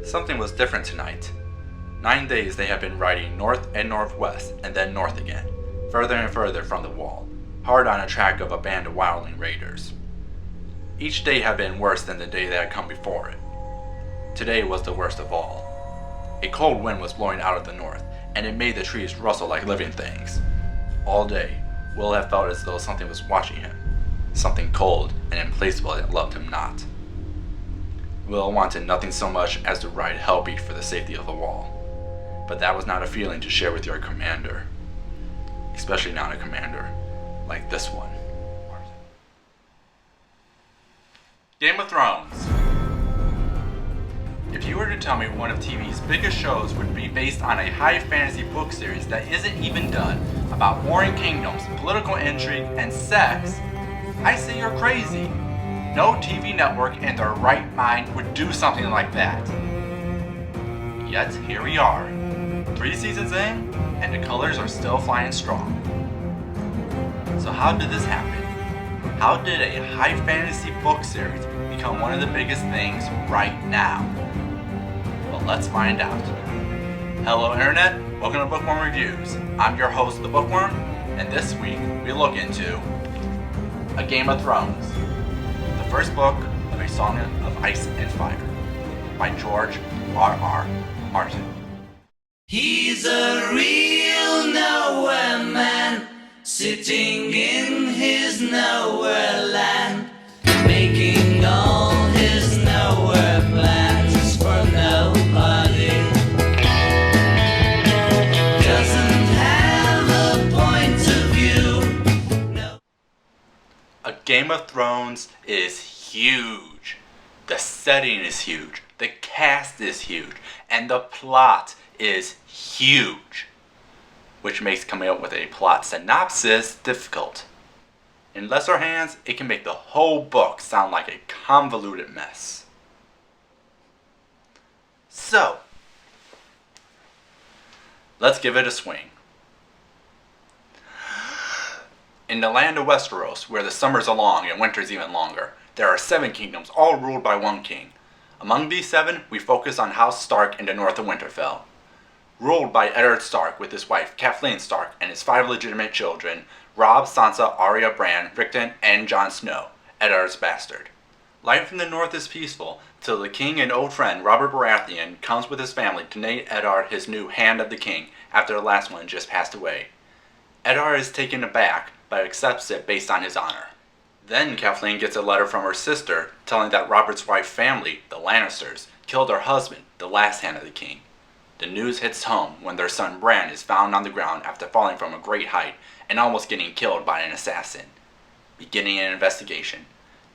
Something was different tonight. 9 days they had been riding north and northwest, and then north again, further and further from the wall, hard on a track of a band of wildling raiders. Each day had been worse than the day that had come before it. Today was the worst of all. A cold wind was blowing out of the north, and it made the trees rustle like living things. All day, Will had felt as though something was watching him, something cold and implacable that loved him not. Will wanted nothing so much as to ride hellbeat for the safety of the wall, but that was not a feeling to share with your commander, especially not a commander like this one. Game of Thrones. If you were to tell me one of TV's biggest shows would be based on a high fantasy book series that isn't even done, about warring kingdoms, political intrigue, and sex, I say you're crazy. No TV network in their right mind would do something like that. Yet here we are, 3 seasons in, and the colors are still flying strong. So how did this happen? How did a high fantasy book series become one of the biggest things right now? Well, let's find out. Hello Internet, welcome to Bookworm Reviews. I'm your host, the Bookworm, and this week we look into A Game of Thrones, the first book of A Song of Ice and Fire by George R.R. Martin. He's a real nowhere man, sitting in his nowhere land, making all his nowhere plans for nobody. Doesn't have a point of view. No. A Game of Thrones is huge. The setting is huge. The cast is huge. And the plot is huge, which makes coming up with a plot synopsis difficult. In lesser hands, it can make the whole book sound like a convoluted mess. So, let's give it a swing. In the land of Westeros, where the summers are long and winters even longer, there are 7 kingdoms, all ruled by one king. Among these 7, we focus on House Stark in the north of Winterfell. Ruled by Eddard Stark with his wife Kathleen Stark and his 5 legitimate children, Robb, Sansa, Arya, Bran, Rickon, and Jon Snow, Eddard's bastard. Life in the north is peaceful, till the king and old friend Robert Baratheon comes with his family to name Eddard his new Hand of the King after the last one just passed away. Eddard is taken aback, but accepts it based on his honor. Then Kathleen gets a letter from her sister telling that Robert's wife's family, the Lannisters, killed her husband, the last Hand of the King. The news hits home when their son Bran is found on the ground after falling from a great height and almost getting killed by an assassin, beginning an investigation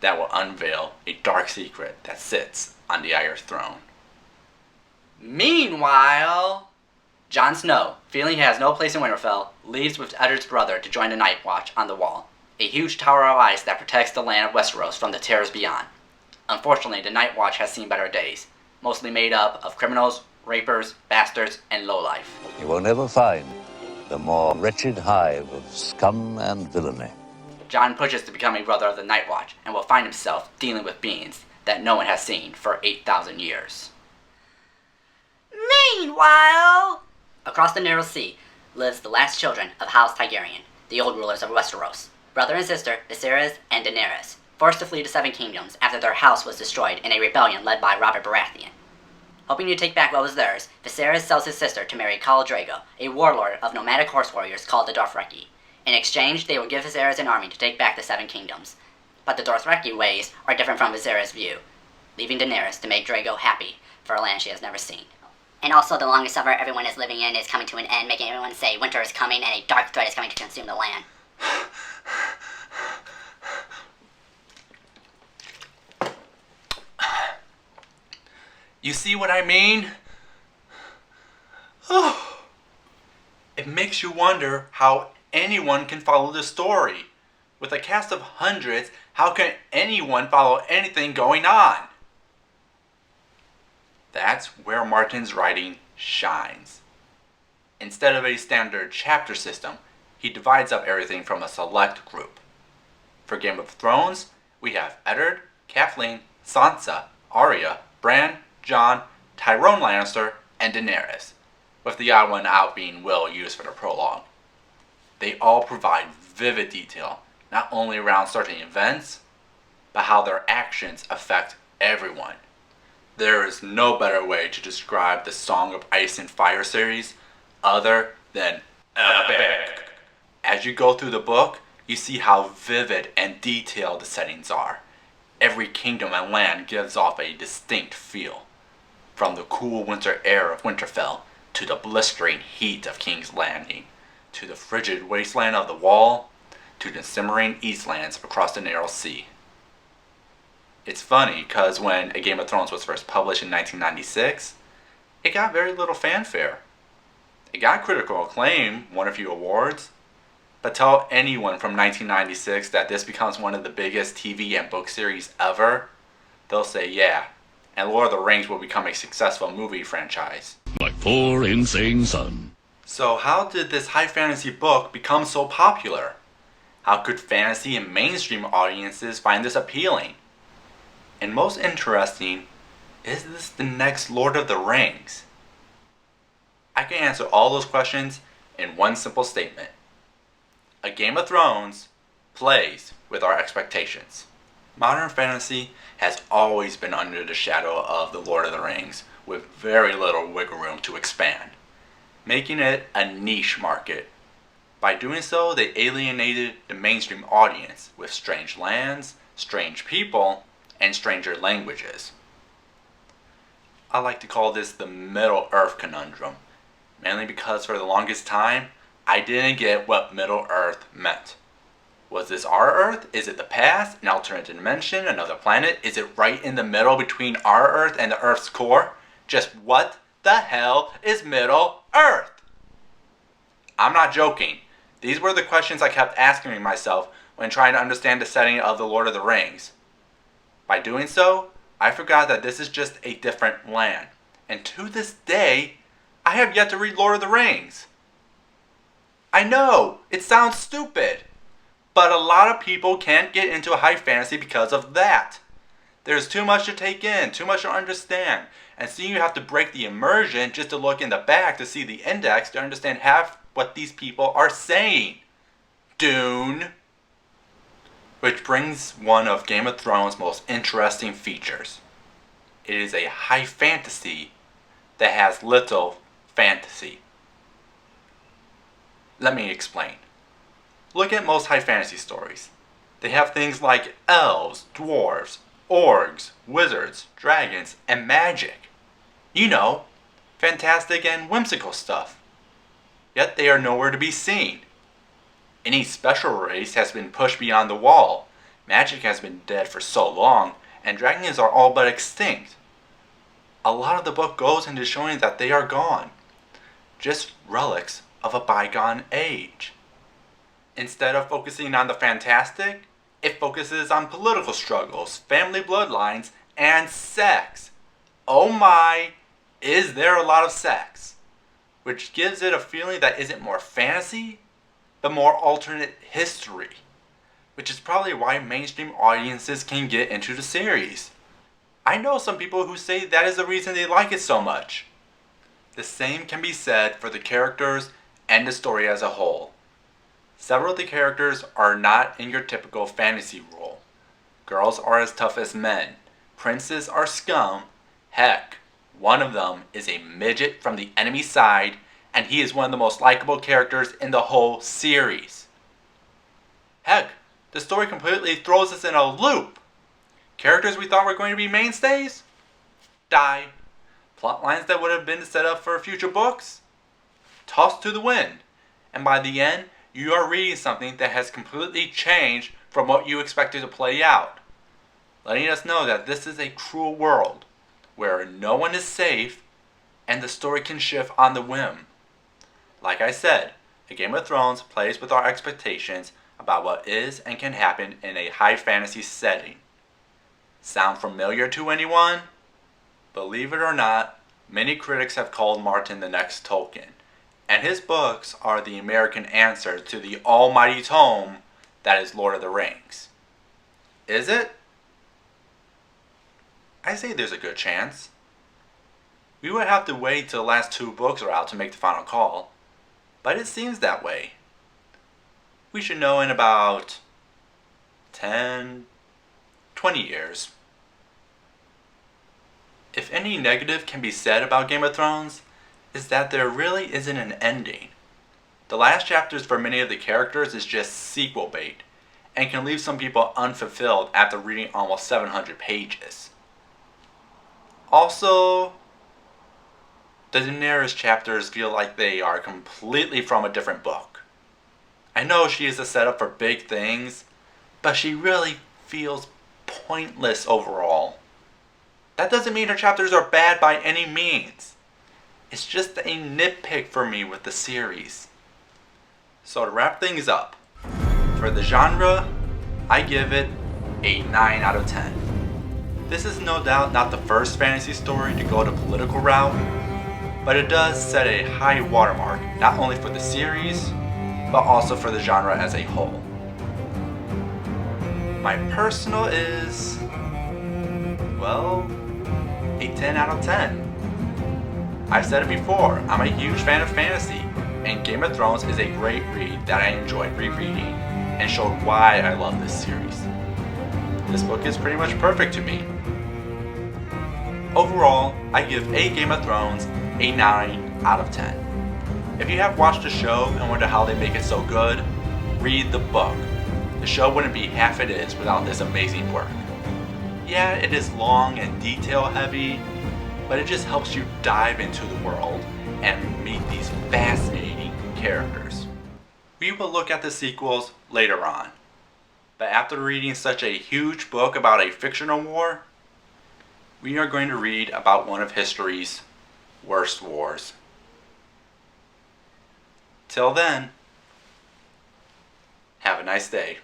that will unveil a dark secret that sits on the Iron Throne. Meanwhile, Jon Snow, feeling he has no place in Winterfell, leaves with Eddard's brother to join the Night Watch on the Wall, a huge tower of ice that protects the land of Westeros from the terrors beyond. Unfortunately, the Night Watch has seen better days, mostly made up of criminals, rapers, bastards, and lowlife. You will never find the more wretched hive of scum and villainy. Jon pushes to become a brother of the Night Watch and will find himself dealing with beings that no one has seen for 8,000 years. Meanwhile, across the narrow sea lives the last children of House Targaryen, the old rulers of Westeros, brother and sister Viserys and Daenerys, forced to flee the 7 kingdoms after their house was destroyed in a rebellion led by Robert Baratheon. Hoping to take back what was theirs, Viserys sells his sister to marry Khal Drogo, a warlord of nomadic horse warriors called the Dothraki. In exchange, they will give Viserys an army to take back the 7 kingdoms. But the Dothraki ways are different from Viserys' view, leaving Daenerys to make Drogo happy for a land she has never seen. And also the longest summer everyone is living in is coming to an end, making everyone say winter is coming and a dark threat is coming to consume the land. You see what I mean? Oh, it makes you wonder how anyone can follow the story. With a cast of hundreds, how can anyone follow anything going on? That's where Martin's writing shines. Instead of a standard chapter system, he divides up everything from a select group. For Game of Thrones, we have Eddard, Kathleen, Sansa, Arya, Bran, Jon, Tyrone Lannister, and Daenerys, with the odd one out being Will used for the prologue. They all provide vivid detail, not only around certain events, but how their actions affect everyone. There is no better way to describe the Song of Ice and Fire series other than epic. As you go through the book, you see how vivid and detailed the settings are. Every kingdom and land gives off a distinct feel. From the cool winter air of Winterfell, to the blistering heat of King's Landing, to the frigid wasteland of the Wall, to the simmering Eastlands across the Narrow Sea. It's funny, because when A Game of Thrones was first published in 1996, it got very little fanfare. It got critical acclaim, won a few awards, but tell anyone from 1996 that this becomes one of the biggest TV and book series ever, they'll say yeah, and Lord of the Rings will become a successful movie franchise. My poor insane son. So how did this high fantasy book become so popular? How could fantasy and mainstream audiences find this appealing? And most interesting, is this the next Lord of the Rings? I can answer all those questions in one simple statement. A Game of Thrones plays with our expectations. Modern fantasy has always been under the shadow of the Lord of the Rings, with very little wiggle room to expand, making it a niche market. By doing so, they alienated the mainstream audience with strange lands, strange people, and stranger languages. I like to call this the Middle Earth conundrum, mainly because for the longest time, I didn't get what Middle Earth meant. Was this our Earth? Is it the past? An alternate dimension? Another planet? Is it right in the middle between our Earth and the Earth's core? Just what the hell is Middle Earth? I'm not joking. These were the questions I kept asking myself when trying to understand the setting of The Lord of the Rings. By doing so, I forgot that this is just a different land. And to this day, I have yet to read Lord of the Rings. I know, it sounds stupid. But a lot of people can't get into high fantasy because of that. There's too much to take in, too much to understand. And so you have to break the immersion just to look in the back to see the index to understand half what these people are saying. Dune. Which brings one of Game of Thrones' most interesting features. It is a high fantasy that has little fantasy. Let me explain. Look at most high fantasy stories. They have things like elves, dwarves, orcs, wizards, dragons, and magic. You know, fantastic and whimsical stuff. Yet they are nowhere to be seen. Any special race has been pushed beyond the wall. Magic has been dead for so long, and dragons are all but extinct. A lot of the book goes into showing that they are gone. Just relics of a bygone age. Instead of focusing on the fantastic, it focuses on political struggles, family bloodlines, and sex. Oh my, is there a lot of sex? Which gives it a feeling that isn't more fantasy, but more alternate history. Which is probably why mainstream audiences can get into the series. I know some people who say that is the reason they like it so much. The same can be said for the characters and the story as a whole. Several of the characters are not in your typical fantasy role. Girls are as tough as men. Princes are scum. Heck, one of them is a midget from the enemy side, and he is one of the most likable characters in the whole series. Heck, the story completely throws us in a loop. Characters we thought were going to be mainstays? Die. Plot lines that would have been set up for future books? Tossed to the wind. And by the end, you are reading something that has completely changed from what you expected to play out. Letting us know that this is a cruel world, where no one is safe, and the story can shift on the whim. Like I said, A Game of Thrones plays with our expectations about what is and can happen in a high fantasy setting. Sound familiar to anyone? Believe it or not, many critics have called Martin the next Tolkien, and his books are the American answer to the almighty tome that is Lord of the Rings. Is it? I say there's a good chance. We would have to wait till the last 2 books are out to make the final call, but it seems that way. We should know in about 10, 20 years. If any negative can be said about Game of Thrones, is that there really isn't an ending. The last chapters for many of the characters is just sequel bait, and can leave some people unfulfilled after reading almost 700 pages. Also, the Daenerys chapters feel like they are completely from a different book. I know she is a setup for big things, but she really feels pointless overall. That doesn't mean her chapters are bad by any means. It's just a nitpick for me with the series. So to wrap things up, for the genre, I give it a 9 out of 10. This is no doubt not the first fantasy story to go the political route, but it does set a high watermark not only for the series, but also for the genre as a whole. My personal is, well, a 10 out of 10. I've said it before, I'm a huge fan of fantasy, and Game of Thrones is a great read that I enjoyed rereading, and showed why I love this series. This book is pretty much perfect to me. Overall, I give A Game of Thrones a 9 out of 10. If you have watched the show and wonder how they make it so good, read the book. The show wouldn't be half it is without this amazing work. Yeah, it is long and detail heavy, but it just helps you dive into the world and meet these fascinating characters. We will look at the sequels later on, but after reading such a huge book about a fictional war, we are going to read about one of history's worst wars. Till then, have a nice day.